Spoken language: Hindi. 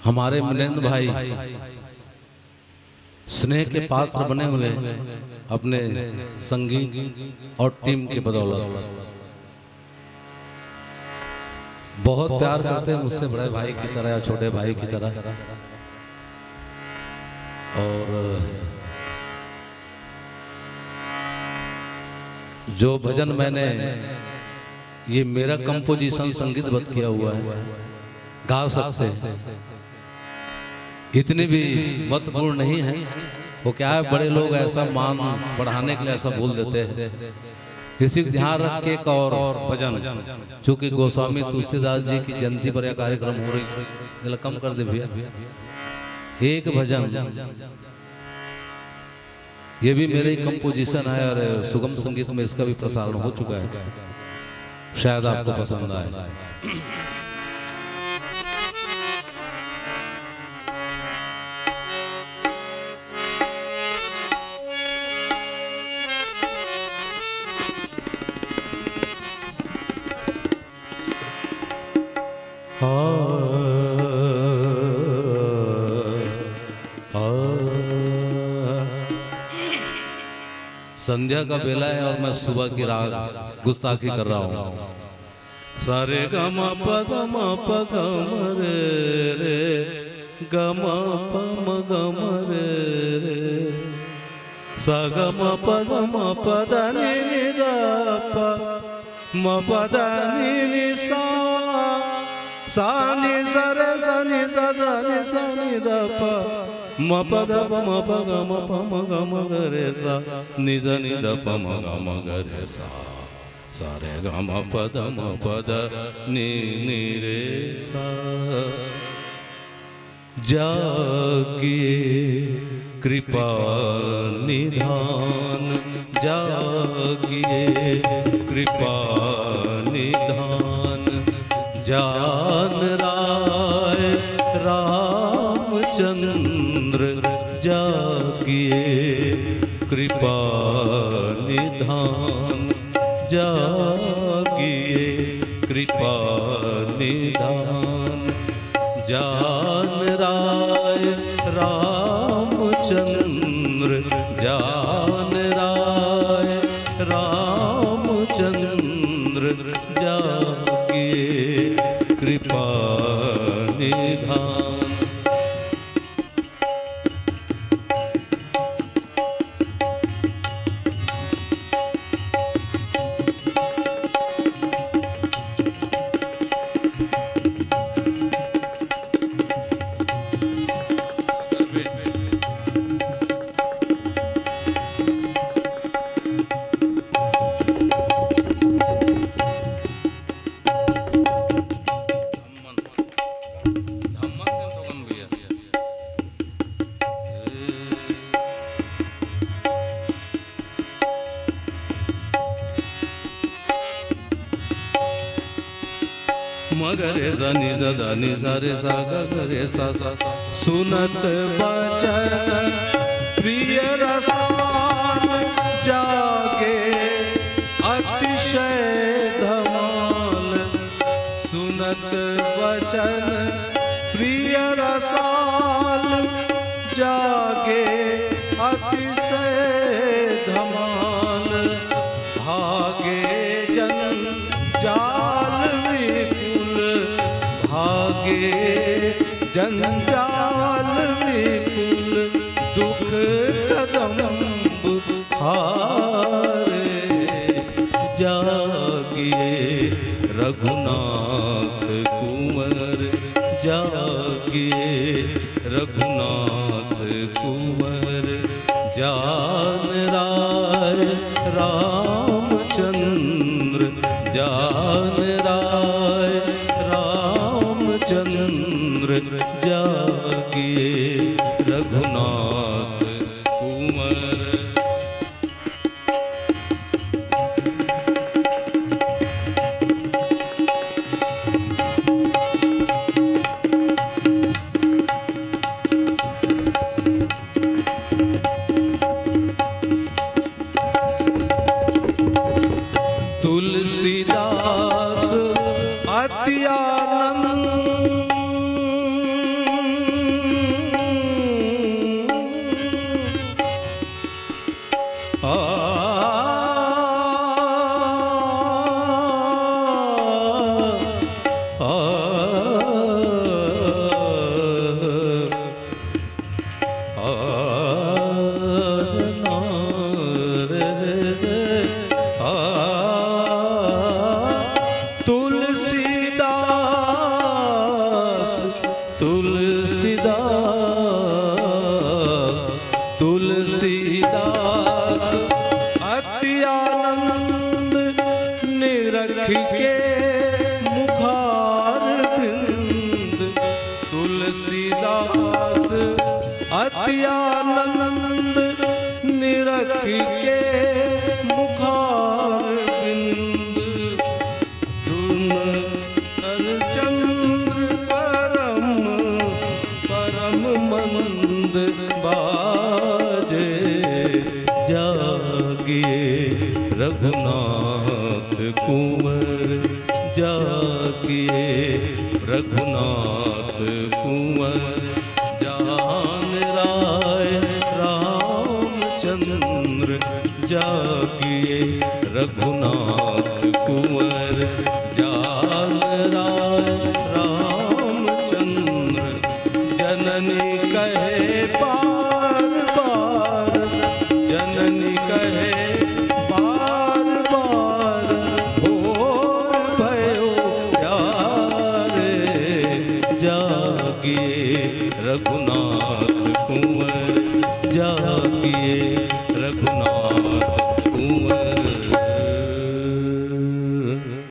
हमारे मनेंद्र भाई स्नेह के पात्र बने हुए अपने संगीत और टीम के बदौलत। बहुत प्यार करते हैं मुझसे, बड़े भाई की तरह या छोटे भाई की तरह। और जो भजन मैंने, ये मेरा कंपोजिशन संगीतबद्ध किया हुआ है, गा सकते, इतनी भी महत्वपूर्ण नहीं है। वो क्या है, बड़े लोग ऐसा मान बढ़ाने के लिए ऐसा बोल देते हैं। इसी को ध्यान रख के एक और भजन, चूंकि गोस्वामी तुलसीदास जी की जयंती पर यह कार्यक्रम हो रही, कम कर दे भैया। एक भजन, ये भी मेरे कंपोजिशन है और सुगम संगीत में इसका भी प्रसारण हो चुका है, शायद आपको पसंद आए। संध्या का बेला है और मैं सुबह की राग गुस्ताखी कर रहा हूँ। सारे गम पद म प गम रे गम पम गम रे सा गम पद म पद नि द प म पद नि सा नि स रे स नि स द नि स नि द प म पद प म प ग म प म ग म ग रे सा नि ज नि द प म ग म ग रे सा सा रे ग म पद म पद नि नि रे सा। जागिए कृपा निधान, जागिए कृपा निधान, जान राय रामचंद्र जागिए कृपा निधान, जागिए कृपा निधान, जान राय रामचंद्र, जान राय रामचंद्र जागिए कृपा निधान। मगरे धनि धनि सारे सा गरे सा सा सुनत बचन प्रिय रसान, जागे अतिशय धमाल, सुनत बचन प्रिय रसाल, जागे अतिशय धमाल, भागे जन जाल विपुल, भागे जंजाल विपुल, दुख कदम्ब हारे, जागिए रघुनाथ कुंवर, जागिए रघुनाथ कुंवर, जान राय रामचंद्र, जान राय रामचंद्र जागिए रघुनाथ कुंवर। तुलसीदास अति आनंद अति आनंद निरख के मुखार बिंद तुलसीदास अति आनंद निरख के मुखार बिंद धुन कर चंद्र परम परम मंद बाजे जागिए रघुनाथ कुंवर जागिए रघुनाथ कुंवर जान राय रामचंद्र जागिए रघुनाथ कुंवर